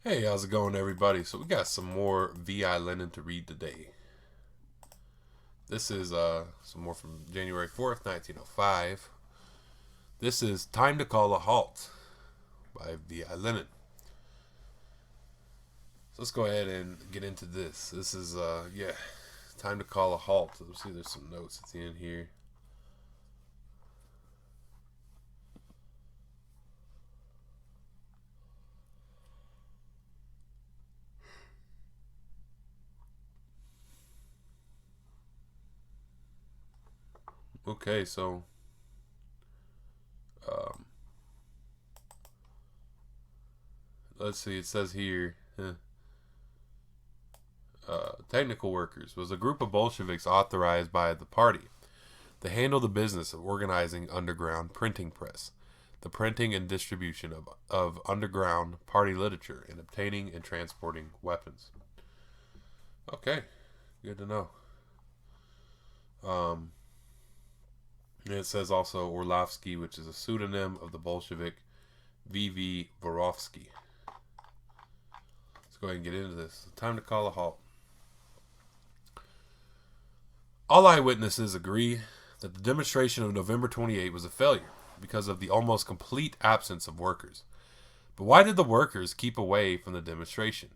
Hey, how's it going, everybody? So we got some more V.I. Lenin to read today. This is some more from January 4th, 1905. This is Time to Call a Halt by V.I. Lenin. So let's go ahead and get into this. This is, Time to Call a Halt. Let's see, there's some notes at the end here. Okay, so um, let's see. It says here, technical workers was a group of Bolsheviks authorized by the party to handle the business of organizing underground printing press, the printing and distribution of underground party literature, and obtaining and transporting weapons. Okay, good to know. Um, it says also Orlovsky, which is a pseudonym of the Bolshevik V.V. Vorovsky. Let's go ahead and get into this. Time to call a halt. All eyewitnesses agree that the demonstration of November 28 was a failure because of the almost complete absence of workers. But why did the workers keep away from the demonstration?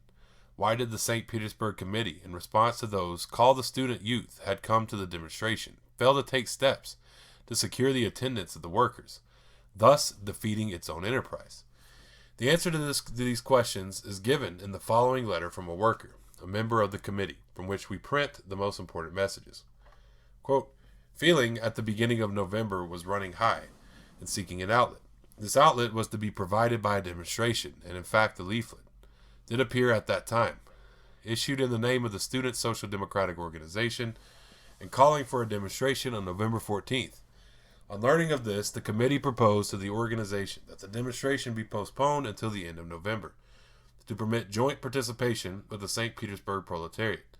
Why did the St. Petersburg Committee, in response to those called the student youth had come to the demonstration, fail to take steps to secure the attendance of the workers, thus defeating its own enterprise? The answer to these questions is given in the following letter from a worker, a member of the committee, from which we print the most important messages. Quote, feeling at the beginning of November was running high and seeking an outlet. This outlet was to be provided by a demonstration, and in fact the leaflet did appear at that time, issued in the name of the Student Social Democratic Organization and calling for a demonstration on November 14th. On learning of this, the committee proposed to the organization that the demonstration be postponed until the end of November to permit joint participation with the St. Petersburg proletariat.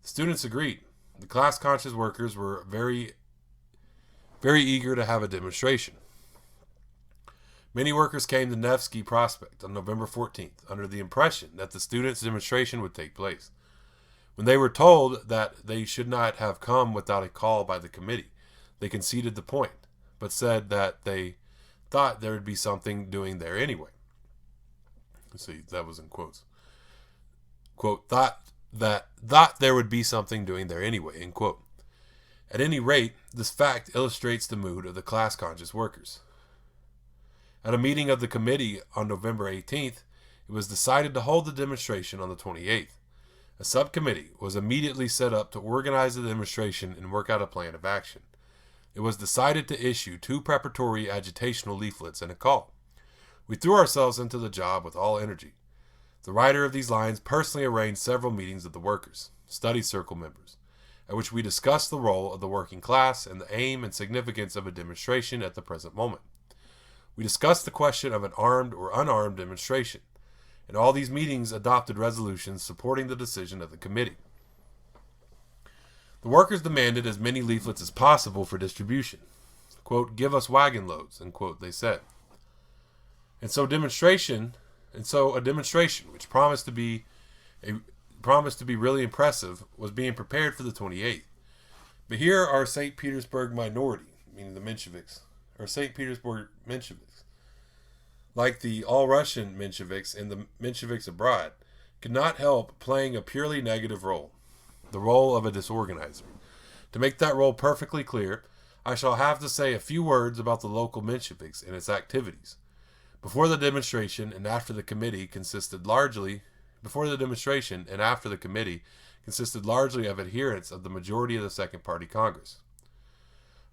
The students agreed. The class-conscious workers were very eager to have a demonstration. Many workers came to Nevsky Prospect on November 14th under the impression that the students' demonstration would take place. When they were told that they should not have come without a call by the committee, they conceded the point, but said that they thought there would be something doing there anyway. Let's see, that was in quotes. Quote, thought there would be something doing there anyway, end quote. At any rate, this fact illustrates the mood of the class-conscious workers. At a meeting of the committee on November 18th, it was decided to hold the demonstration on the 28th. A subcommittee was immediately set up to organize the demonstration and work out a plan of action. It was decided to issue 2 preparatory agitational leaflets and a call. We threw ourselves into the job with all energy. The writer of these lines personally arranged several meetings of the workers, study circle members, at which we discussed the role of the working class and the aim and significance of a demonstration at the present moment. We discussed the question of an armed or unarmed demonstration, and all these meetings adopted resolutions supporting the decision of the committee. The workers demanded as many leaflets as possible for distribution. Quote, give us wagon loads, end quote, they said. And so a demonstration, which promised to be really impressive, was being prepared for the 28th. But here are St. Petersburg minority, meaning the Mensheviks, or St. Petersburg Mensheviks, like the all-Russian Mensheviks and the Mensheviks abroad, could not help playing a purely negative role, the role of a disorganizer. To make that role perfectly clear, I shall have to say a few words about the local Mensheviks and its activities. Before the demonstration and after the committee consisted largely of adherents of the majority of the Second Party Congress.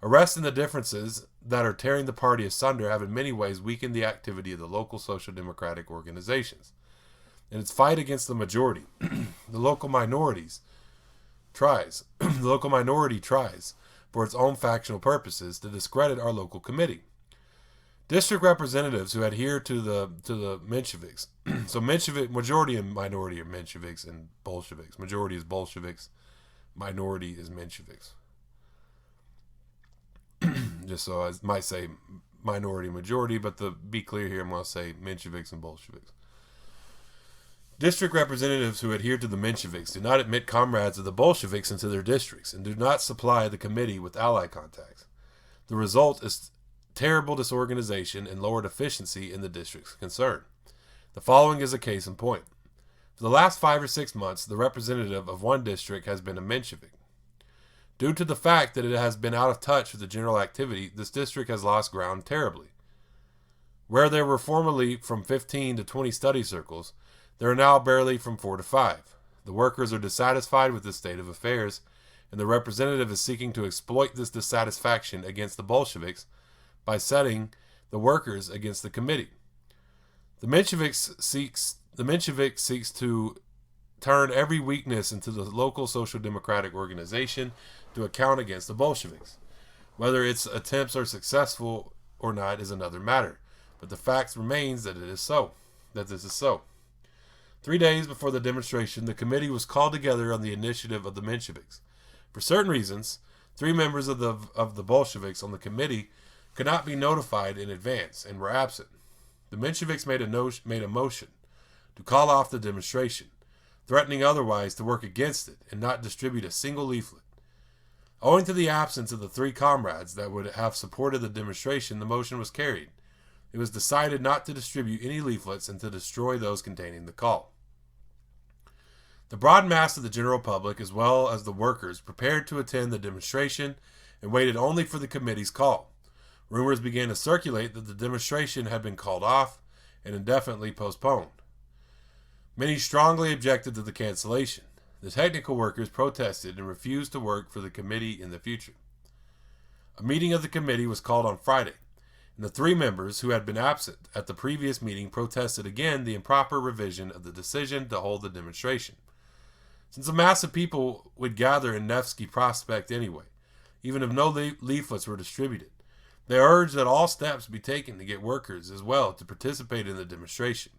Arrests and the differences that are tearing the party asunder have in many ways weakened the activity of the local social democratic organizations. In its fight against the majority, the local minority tries, for its own factional purposes, to discredit our local committee. District representatives who adhere to the Mensheviks, so Menshevik majority and minority are Mensheviks and Bolsheviks. Majority is Bolsheviks, minority is Mensheviks. Just so I might say minority majority, but to be clear here, I'm going to say Mensheviks and Bolsheviks. District representatives who adhere to the Mensheviks do not admit comrades of the Bolsheviks into their districts and do not supply the committee with ally contacts. The result is terrible disorganization and lowered efficiency in the districts concerned. The following is a case in point. For the last 5 or 6 months, the representative of one district has been a Menshevik. Due to the fact that it has been out of touch with the general activity, this district has lost ground terribly. Where there were formerly from 15 to 20 study circles, there are now barely from 4 to 5. The workers are dissatisfied with this state of affairs, and the representative is seeking to exploit this dissatisfaction against the Bolsheviks by setting the workers against the committee. The Menshevik seeks to turn every weakness into the local social democratic organization to account against the Bolsheviks. Whether its attempts are successful or not is another matter, but the fact remains that this is so. 3 days before the demonstration, the committee was called together on the initiative of the Mensheviks. For certain reasons, 3 members of the Bolsheviks on the committee could not be notified in advance and were absent. The Mensheviks made a motion to call off the demonstration, threatening otherwise to work against it and not distribute a single leaflet. Owing to the absence of the 3 comrades that would have supported the demonstration, the motion was carried. It was decided not to distribute any leaflets and to destroy those containing the call. The broad mass of the general public, as well as the workers, prepared to attend the demonstration and waited only for the committee's call. Rumors began to circulate that the demonstration had been called off and indefinitely postponed. Many strongly objected to the cancellation. The technical workers protested and refused to work for the committee in the future. A meeting of the committee was called on Friday, and the 3 members who had been absent at the previous meeting protested again the improper revision of the decision to hold the demonstration. Since a mass of people would gather in Nevsky Prospect anyway, even if no leaflets were distributed, they urged that all steps be taken to get workers as well to participate in the demonstration.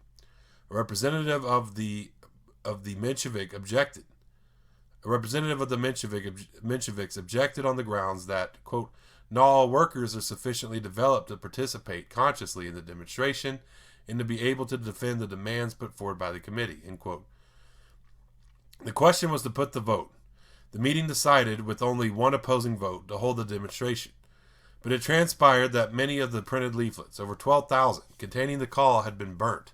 A representative of the Menshevik objected. A representative of the Mensheviks objected on the grounds that, quote, not all workers are sufficiently developed to participate consciously in the demonstration and to be able to defend the demands put forward by the committee, end quote. The question was to put the vote. The meeting decided, with only one opposing vote, to hold the demonstration. But it transpired that many of the printed leaflets, over 12,000, containing the call had been burnt.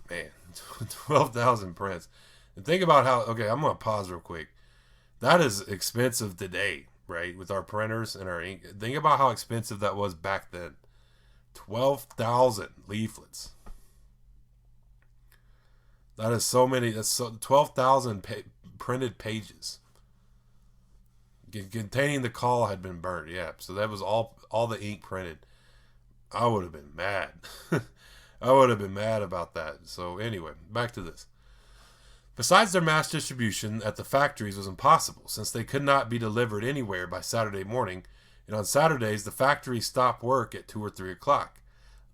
Man, 12,000 prints. And think about how, okay, I'm going to pause real quick. That is expensive today, right? With our printers and our ink. Think about how expensive that was back then. 12,000 leaflets. That is so many. That's 12,000 printed pages. Containing the call had been burned. Yeah, so that was all the ink printed. I would have been mad. I would have been mad about that. So anyway, back to this. Besides, their mass distribution at the factories was impossible, since they could not be delivered anywhere by Saturday morning, and on Saturdays the factories stopped work at 2 or 3 o'clock.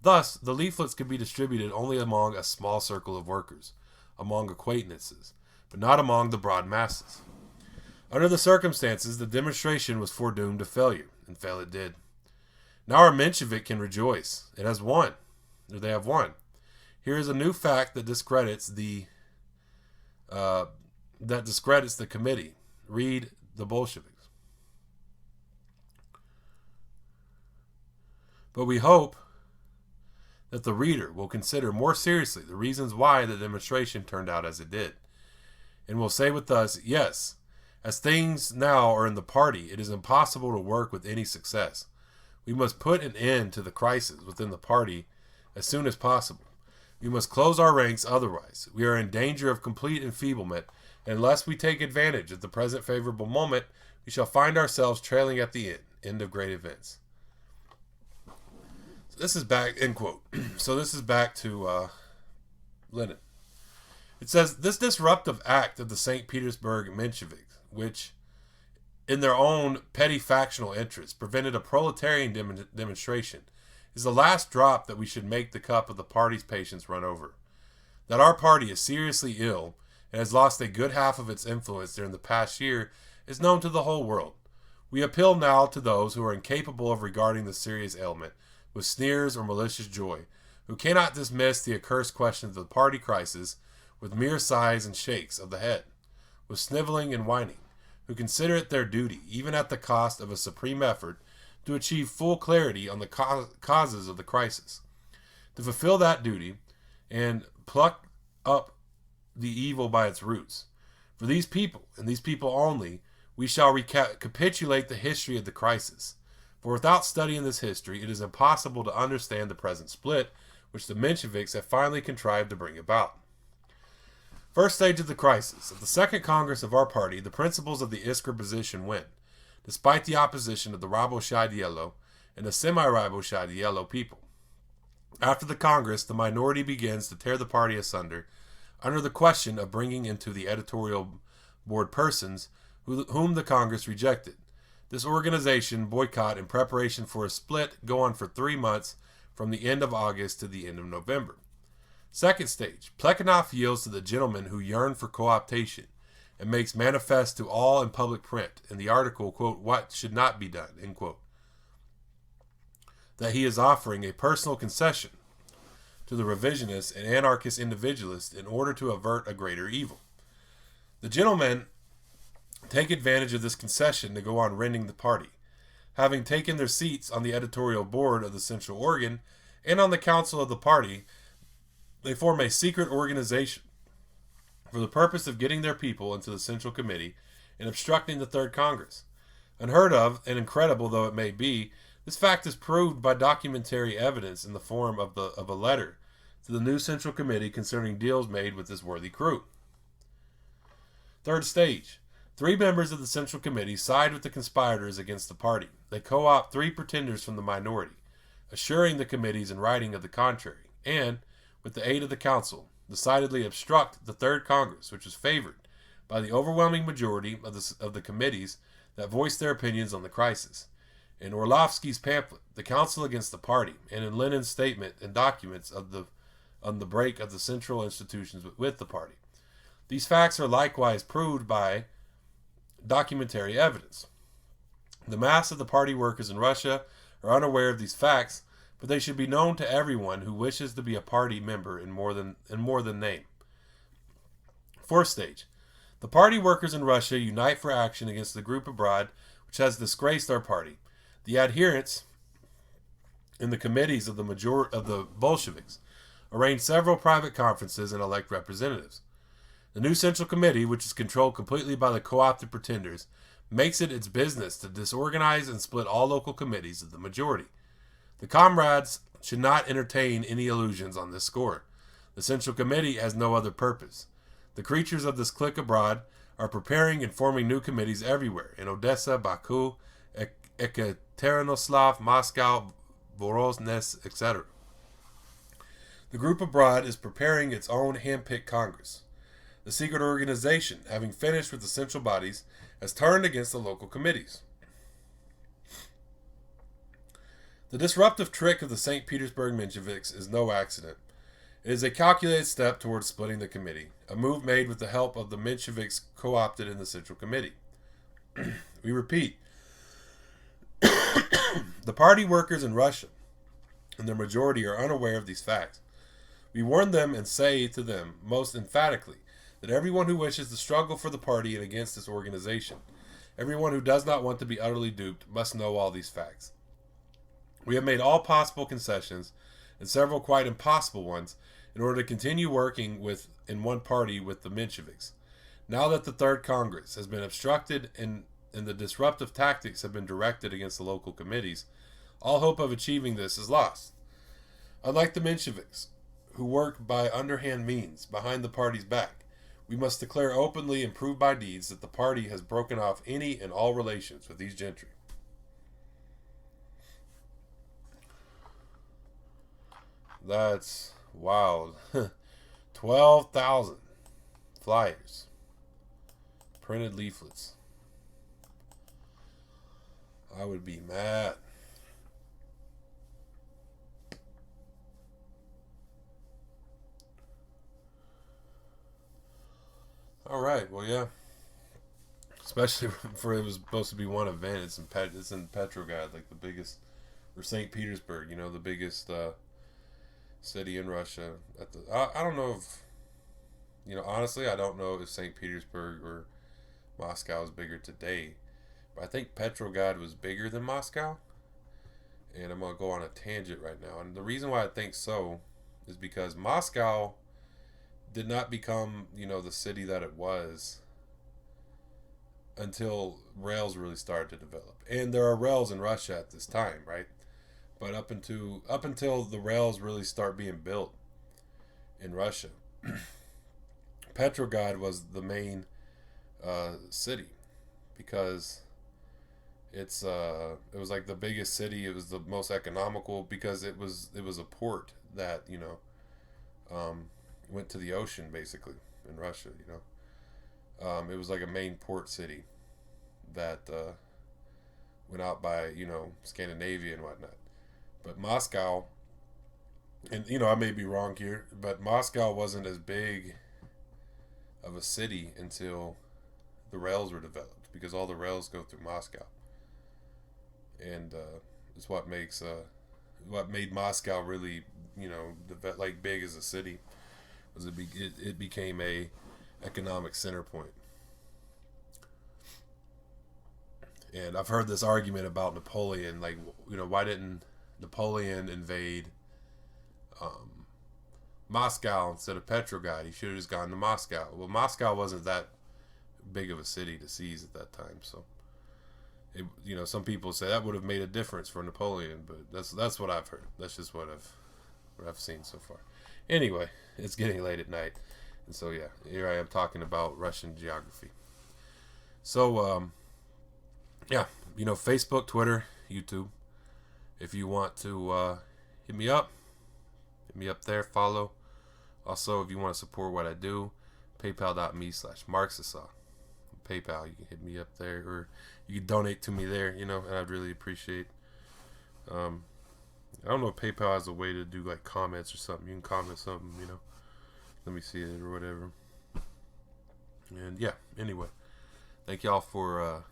Thus, the leaflets could be distributed only among a small circle of workers, among acquaintances, but not among the broad masses. Under the circumstances, the demonstration was foredoomed to failure, and fail it did. Now our Menshevik can rejoice. It has won. Or they have won. Here is a new fact that discredits the committee. Read the Bolsheviks. But we hope that the reader will consider more seriously the reasons why the demonstration turned out as it did, and will say with us, yes, as things now are in the party, it is impossible to work with any success. We must put an end to the crisis within the party as soon as possible. We must close our ranks, otherwise we are in danger of complete enfeeblement, and unless we take advantage of the present favorable moment, we shall find ourselves trailing at the end of great events. So this is back, end quote. So this is back to Lenin. It says, this disruptive act of the St. Petersburg Mensheviks, which, in their own petty factional interests, prevented a proletarian demonstration, is the last drop that we should make the cup of the party's patience run over. That our party is seriously ill and has lost a good half of its influence during the past year is known to the whole world. We appeal now to those who are incapable of regarding the serious ailment with sneers or malicious joy, who cannot dismiss the accursed question of the party crisis with mere sighs and shakes of the head, with sniveling and whining, who consider it their duty, even at the cost of a supreme effort, to achieve full clarity on the causes of the crisis, to fulfill that duty and pluck up the evil by its roots. For these people, and these people only, we shall recapitulate the history of the crisis. For without studying this history, it is impossible to understand the present split which the Mensheviks have finally contrived to bring about. First stage of the crisis. At the Second Congress of our party, the principles of the Iskra position win, despite the opposition of the Raboshai Yellow and the semi-Raboshai Yellow people. After the Congress, the minority begins to tear the party asunder under the question of bringing into the editorial board persons whom the Congress rejected. This organization boycott in preparation for a split go on for 3 months from the end of August to the end of November. Second stage. Plekhanov yields to the gentlemen who yearn for co-optation and makes manifest to all in public print in the article, quote, "What should not be done," end quote, that he is offering a personal concession to the revisionists and anarchist individualists in order to avert a greater evil. The gentlemen take advantage of this concession to go on rending the party. Having taken their seats on the editorial board of the central organ and on the council of the party, they form a secret organization for the purpose of getting their people into the Central Committee and obstructing the Third Congress. Unheard of and incredible though it may be, this fact is proved by documentary evidence in the form of a letter to the new Central Committee concerning deals made with this worthy crew. Third stage. 3 members of the Central Committee side with the conspirators against the party. They co-opt 3 pretenders from the minority, assuring the committees in writing of the contrary, and, with the aid of the council, decidedly obstruct the Third Congress, which was favored by the overwhelming majority of the committees that voiced their opinions on the crisis. In Orlovsky's pamphlet, The Council Against the Party, and in Lenin's statement and documents on the break of the central institutions with the party. These facts are likewise proved by documentary evidence. The mass of the party workers in Russia are unaware of these facts, but they should be known to everyone who wishes to be a party member in more than name. Fourth stage. The party workers in Russia unite for action against the group abroad which has disgraced our party. The adherents in the committees of the Bolsheviks arrange several private conferences and elect representatives. The new Central Committee, which is controlled completely by the co-opted pretenders, makes it its business to disorganize and split all local committees of the majority. The comrades should not entertain any illusions on this score. The Central Committee has no other purpose. The creatures of this clique abroad are preparing and forming new committees everywhere, in Odessa, Baku, Ekaterinodar, Moscow, Voronezh, etc. The group abroad is preparing its own hand-picked Congress. The secret organization, having finished with the central bodies, has turned against the local committees. The disruptive trick of the St. Petersburg Mensheviks is no accident. It is a calculated step towards splitting the committee, a move made with the help of the Mensheviks co-opted in the Central Committee. We repeat, the party workers in Russia, and their majority, are unaware of these facts. We warn them and say to them most emphatically that everyone who wishes to struggle for the party and against this organization, everyone who does not want to be utterly duped, must know all these facts. We have made all possible concessions, and several quite impossible ones, in order to continue working in one party with the Mensheviks. Now that the Third Congress has been obstructed and the disruptive tactics have been directed against the local committees, all hope of achieving this is lost. Unlike the Mensheviks, who work by underhand means behind the party's back, we must declare openly and prove by deeds that the party has broken off any and all relations with these gentry. That's wild. 12,000 flyers, printed leaflets. I would be mad. All right, well, yeah. Especially for it was supposed to be one event. It's in Petrograd, like the biggest, or St. Petersburg, the biggest city in Russia. I don't know if Honestly, I don't know if St. Petersburg or Moscow is bigger today, but I think Petrograd was bigger than Moscow. And I'm gonna go on a tangent right now. And the reason why I think so is because Moscow did not become, the city that it was until rails really started to develop. And there are rails in Russia at this time, right? But up until the rails really start being built in Russia, Petrograd was the main city because it was like the biggest city. It was the most economical because it was a port that went to the ocean basically in Russia. It was like a main port city that went out by Scandinavia and whatnot. But Moscow, and I may be wrong here, but Moscow wasn't as big of a city until the rails were developed because all the rails go through Moscow, and it's what made Moscow really like big as a city was it became a economic center point. And I've heard this argument about Napoleon, like why didn't Napoleon invade um, Moscow instead of Petrograd? He should have just gone to Moscow. Well, Moscow wasn't that big of a city to seize at that time, so some people say that would have made a difference for Napoleon, but that's what I've heard. That's just what I've seen so far. Anyway, it's getting late at night, and so yeah, here I am talking about Russian geography. So yeah, Facebook, Twitter, YouTube. If you want to hit me up there, follow. Also, if you want to support what I do, paypal.me/Marxisa. PayPal, you can hit me up there, or you can donate to me there, and I'd really appreciate. I don't know if PayPal has a way to do like comments or something. You can comment something, let me see it or whatever. And yeah, anyway, thank y'all for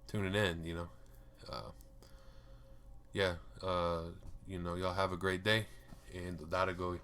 tuning in. Yeah, y'all have a great day, and that'll go.